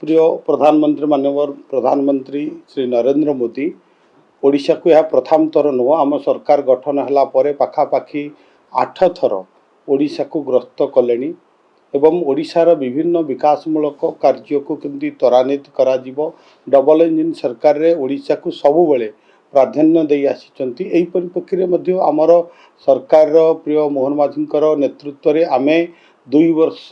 प्रिय प्रधानमंत्री माननीय प्रधानमंत्री श्री नरेंद्र मोदी ओडिशा को यह प्रथम थर नुह आम सरकार गठन है पाखापाखि 8 थर ओडिशा को ग्रस्त कले एवं ओडिशार विभिन्न विकासमूलक कार्य को केमती त्वरान्वित करा डबल इंजिन सरकार रे ओडिशा को सबु बेले प्राधान्य दे आसी एही परिप्रेक्षी में आमर सरकार प्रिय मोहन माझी नेतृत्व में आमे 2 वर्ष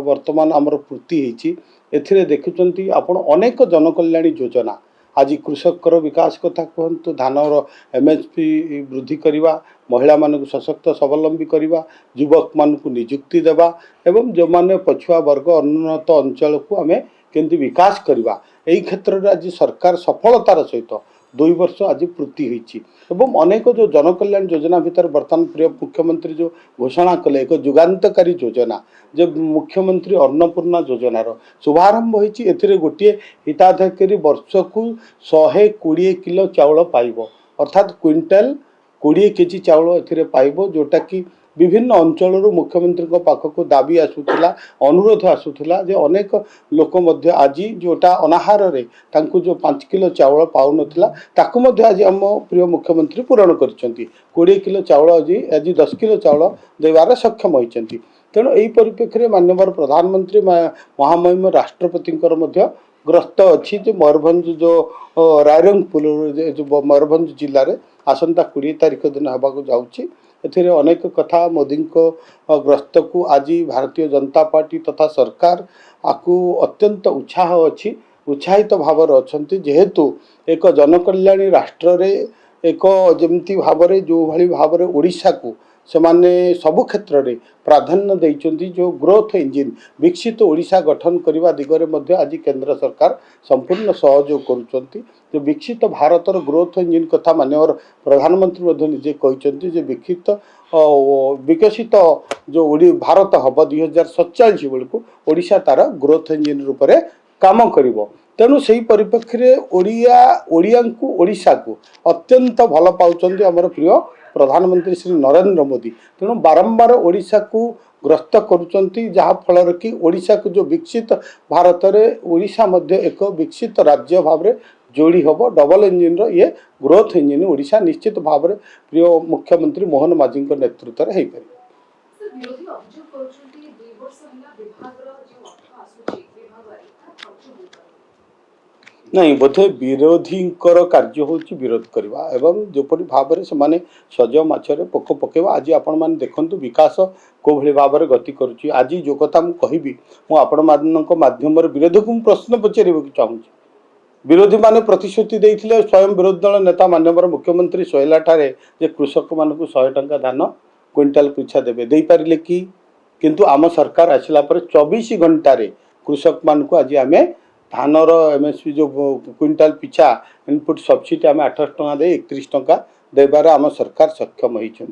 वर्तमान आमर पूर्ति होती एथिरे देखुचंती आपण अनेक जनकल्याणी योजना आज कृषक विकास कथा कहतु धानर एमएसपी वृद्धि करवा महिला मानक सशक्त स्वावलंबी करवा युवक मानक निजुक्ति देवा एवं जो माने पछुआ वर्ग अनुन्नत अंचल को आम केमती विकास करवा एही क्षेत्र में आज सरकार सफलतार सहित 2 वर्ष आज पूर्ति होती एवं अनेक जो जनकल्याण योजना भितर बर्तमान प्रिय मुख्यमंत्री जो घोषणा कले एक जुगान्तकारी योजना जो मुख्यमंत्री अन्नपूर्णा योजनार शुभारंभ होती गोटे हिताधिकारी वर्ष को 120 किलो चाउल पाइब अर्थात क्विंटाल 20 केजी चाउल ए पाइब जोटा कि विभिन्न अंचल मुख्यमंत्री पाखक दाबी आसूला अनुरोध आसूला जे अनेक लोक आज जोटा अनाहार रे तांकु जो 5 किलो चाउल पाउन आज आम प्रिय मुख्यमंत्री पूरण कर 20 किलो चाउल आज 10 किलो चाउल देवार सक्षम होती तेणु यही परिप्रेक्षी में माननीय प्रधानमंत्री महामहिम राष्ट्रपति ग्रस्त अच्छी जो मयूरभंज जो रायरंगपुर जो मयूरभंज जिले में आसंता 20 तारीख दिन होगा जाऊँगी एथिरे अनेक कथा मोदी को ग्रस्त को आज भारतीय जनता पार्टी तथा सरकार आपको अत्यंत उत्साह अच्छी उत्साहित भाव अच्छा जेहेतु एक जनकल्याणी राष्ट्र रे एक जमती भाव जो भाव ओडिशा को सेमाने सबु क्षेत्र में प्राधान्य देइचंती जो ग्रोथ इंजिन विकसित ओडिशा गठन करने दिगरे मध्य आज केंद्र सरकार संपूर्ण सहयोग करुचंती जो विकसित भारतर ग्रोथ इंजिन कथा माननीय प्रधानमंत्री निजे कहते जे विकसित जो भारत हम 2047 बेलू ओडिशा तार ग्रोथ इंजिन रूप से काम करिवो तेणु से परिप्रेक्षी में ओडिया को ओडिशा को अत्यंत भल पाउचंती हमर प्रिय प्रधानमंत्री श्री नरेंद्र मोदी तेणु बारंबार ओडिशा को ग्रस्त करुचंती जहाँ फल कि ओडिशा को जो विकसित भारत में ओडिशा मध्य एक विकसित राज्य भाव में जोड़ी हम डबल इंजिन ये ग्रोथ इंजिन ओडिशा निश्चित भाव में प्रिय मुख्यमंत्री मोहन माझी नेतृत्व में हो नहीं बोधे विरोधी कार्य हूँ विरोध करवा एवं जोपरी भाव में से सज मछरे पोक पकेवा आज आपण मैंने देखु विकास को भाई भाव में गति करुच्ची आज जो कथा मुझे कहबी मुझे माध्यम विरोधी को प्रश्न पचार चाहूँगी विरोधी माने प्रतिश्रुति देते स्वयं विरोधी दल नेता माननीय मुख्यमंत्री सोहेला ठारे जे कृषक मानक 100 टंका धान क्विंटाल पिछा देवे दे पारे कि किंतु आम सरकार आसला 24 घंटे कृषक मानक आज आम धानर एमएसपी जो क्विंटाल पिछा इनपुट सब्सिडी आम 28 टंका दे 31 टंका देवार आम सरकार सक्षम होती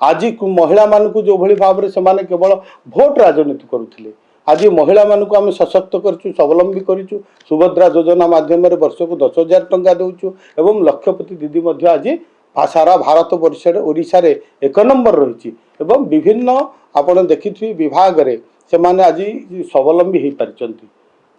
आज महिला मानक जो भली भाव में से केवल भोट राजनीति करुले आज महिला मानक आम सशक्त करूँ स्वावलंबी करूँ सुभद्रा योजना माध्यम वर्ष को 10,000 टंका दौचु एवं लक्षपति दीदी आज सारा भारत वर्ष ओडिशा रे 1 नंबर रही एवं विभिन्न आपड़ देखिए विभाग रे से माने आज स्वावलंबी हो पार्टी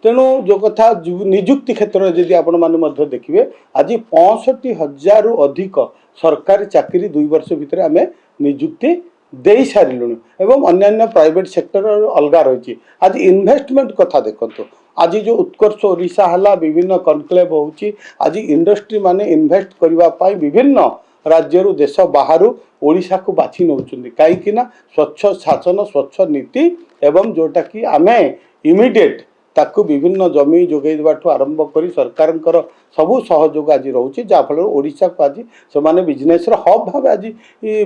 तेणु जो कथा निजुक्ति क्षेत्र में जदि आपण मैंने देखिए आज 65,000 अधिक सरकारी चाकरी 2 वर्ष भितर आम निजुक्ति दे सारूँ एवं अन्य प्राइवेट सेक्टर अलग रही आज इन्वेस्टमेंट कथा देखो आज जो उत्कर्ष ओडिशा है विभिन्न कनक्लेव होची आज इंडस्ट्री माने इन्वेस्ट करने विभिन्न राज्य देश बाहर ओडिशा को बाछि नौचुंदी कहीं स्वच्छ शासन स्वच्छ नीति एवं जोटा कि आमे इमिडिएट ताकू विभिन्न जमी जोगई देवाठू आरंभ कर सरकार सबू सहयोग आज रोचे जहाँफल ओडिशा को आज से बिजनेस हब भाव आज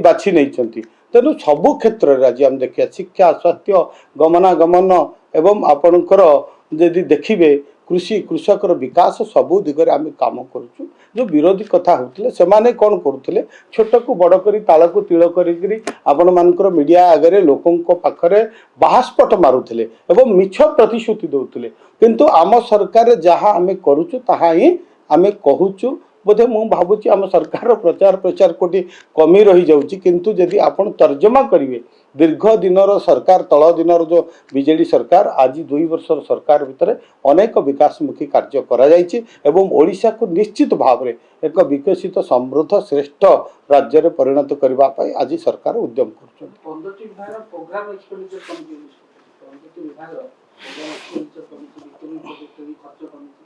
बाछि नहीं तेणु सबू क्षेत्र में आज आम देखिए शिक्षा स्वास्थ्य गमनागमन एवं आपणकर यदि देखिए कृषि कृषकर विकास सबू दिगरे आम काम करुचु जो विरोधी कथा होते से कौन करुले छोट को बड़ कर ताल को तिल आपण मानकर मीडिया आगे लोकों पाखरे बाहास्पट मारुले एवं मिछ प्रतिश्रुति दौले किंतु आम सरकार जहाँ आम करुचु ताहा ही आम कहूचु बोधे मु भावुची आम सरकार प्रचार प्रचार कोटी कमी रही जाउची किंतु यदि आपण तर्जमा करिवे दीर्घ दिनर सरकार तल दिनर जो बीजेडी सरकार आज 2 वर्षर सरकार भितर अनेक विकासमुखी कार्य करा जायछि एवं ओडिशा को निश्चित भाव में एक विकसित समृद्ध श्रेष्ठ राज्य रे परिणत करबा पई आज सरकार उद्यम करछन। 15टी विभाग प्रोग्राम एक्सपेंडिचर कमिटी 15टी विभाग प्रोग्राम एक्सपेंडिचर कमिटी वितरण प्रोजेक्ट भी खर्च कमिटी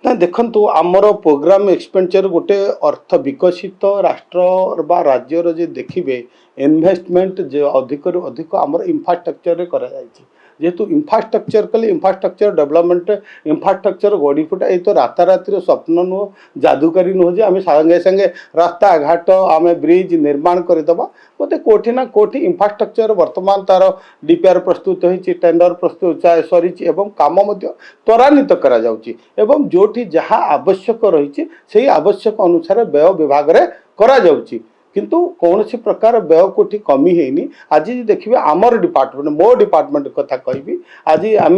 ना देखंतु आमर प्रोग्राम एक्सपेंडिचर गोटे अर्थ विकसित राष्ट्र बा राज्यर जे देखिबे इन्वेस्टमेंट जो अधिक रु अधिक आमर इंफ्रास्ट्रक्चर रे करा जायछि जेहेतु इंफ्रास्ट्रक्चर कले इंफ्रास्ट्रक्चर डेवलपमेंट इंफ्रास्ट्रक्चर गढ़ीफुटा ये तो रातारातिर स्वप्न नुह जादूकारी नुह जे आम संगे संगे रास्ता घाट आम ब्रिज निर्माण करदेबा बोते कोठी ना कोठी इंफ्रास्ट्रक्चर वर्तमान तार डीपीआर प्रस्तुत होइछि टेंडर प्रस्तुत सरीछि एवं काम मध्य त्वरान्वित करा जाउछि एवं जोठी जहाँ आवश्यक रही से आवश्यक अनुसार व्यय विभाग रे करा जाउछि किंतु कौन सी प्रकार व्यय कोठी कमी हैनी। आज देखिए आमर डिपार्टमेंट मो डिपार्टमेंट कथा कहबी आज आम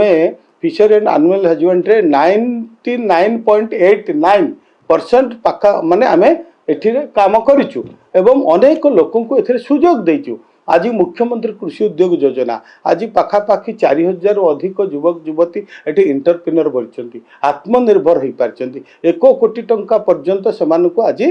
फिशरी एंड एनुअल हजबेंड्री 99.89% पाखा माने आम एठिरे काम करिचु एवं अनेक लोकों को एथिरे सुजोग देइचु। आज मुख्यमंत्री कृषि उद्योग योजना आज पाखापाखि 4000 अधिक युवक युवती एटी इंटरप्रेन्योर बढ़ी आत्मनिर्भर हो पार्टी 1 कोटी टंका पर्यंत से आज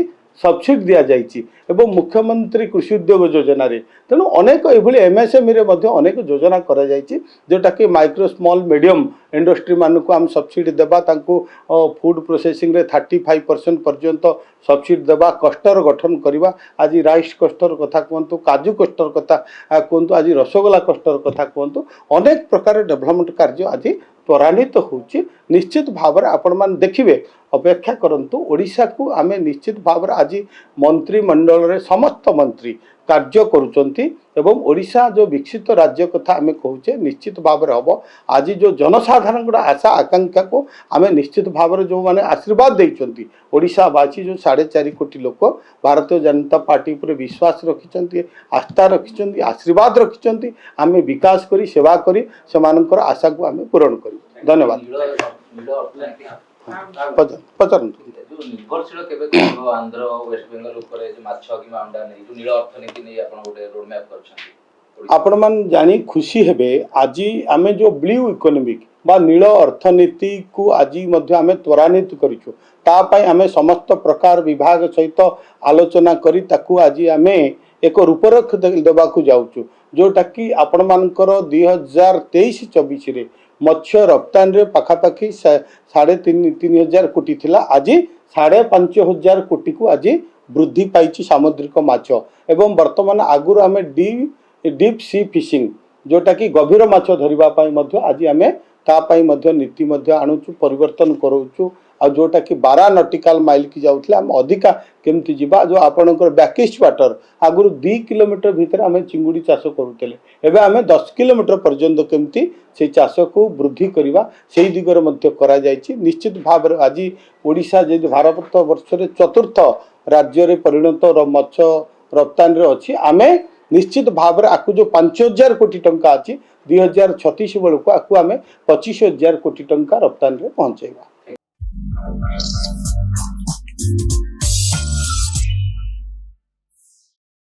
सब्सिडी दि जाइए एवं मुख्यमंत्री कृषि उद्योग योजना रे तेणु अनेक ये एमएसएमई रे मध्य अनेक योजना करा जाइए जोटा कि माइक्रो स्मॉल मीडियम इंडस्ट्री मानक आम सब्सिडी देबा तांको फूड प्रोसेसिंग रे 35% पर्यंत सब्सिडी देबा क्लस्टर गठन करवा आज राइस क्लस्टर कथा कहतु काजू क्लस्टर कथा कहतु आज रसगोला क्लस्टर कथा कहतु अनेक प्रकार डेवलपमेंट कार्य आज त्वरान्वित होची निश्चित भाव में आपण मान देखिए अपेक्षा करंतु ओडिशा को आम निश्चित भाव आज मंत्रिमंडल रे समस्त मंत्री कार्य करुचंती एवं ओडिशा जो विकसित राज्य कथा आम कहूचे निश्चित भाव में हम आज जो जनसाधारण आशा आकांक्षा को आम निश्चित भाव में जो माने आशीर्वाद देइचंती ओडिशावासी जो 4.5 कोटी लोक भारतीय जनता पार्टी पर विश्वास रखिचंती आस्था रखिचंती आशीर्वाद रखिचंती आम विकास करी सेवा करी सेमानकर आशा को आम पूरण करी। धन्यवाद। निर्भरशील केबे करबो आंध्र वेस्ट बेंगल ऊपर जे माछ कि अंडा नै जो नील अर्थनीति नै आपण गोटे रोड मैप करछन आपण मान जानी खुशी हेबे आज आमे जो ब्लू इकोनॉमिक बा नील अर्थनीति को आज मध्य आमे त्वरान्वित करिछु ता पई आमे समस्त प्रकार विभाग सहित आलोचना करी ताकू आज आमे एक रूपरेख देबा को जाउछु जोटा कि आपण मानकर 2023-24 रे मत्स्य रप्तानी रे पाखापाखि 3,500 कोटी थिला आज 5,500 कोटी को आज वृद्धि पाई सामुद्रिक माछ एवं वर्तमान आगुर आम डीप सी फिशिंग जोटा कि गभीर माछ धरिबा पाई मध्य आज आम तापाई मध्य नीति मध्य आणुचु परिवर्तन करूचु आ जोटा कि 12 नॉटिकल माइल की जाउथले हम अधिका केमती जीवा जो आपणकर बैकिस्ट वाटर आगुर 2 किलोमीटर भीतर आम चिंगुड़ी चाष करूतले एबे आम 10 किलोमीटर पर्यंत केमती से चाष को वृद्धि करवा से दिगरे मध्य करा जायछि। निश्चित भाव आज ओडिशा जे भारत वर्ष रे चतुर्थ राज्य रे परिणत मत्स्य रप्तानी रे अछि आमे निश्चित भाव में आपको जो 5,000 कोटी टंका अच्छी 2036 बेलू आपको आम 25,000 कोटी टंका रप्तानी रे पहुंचेगा।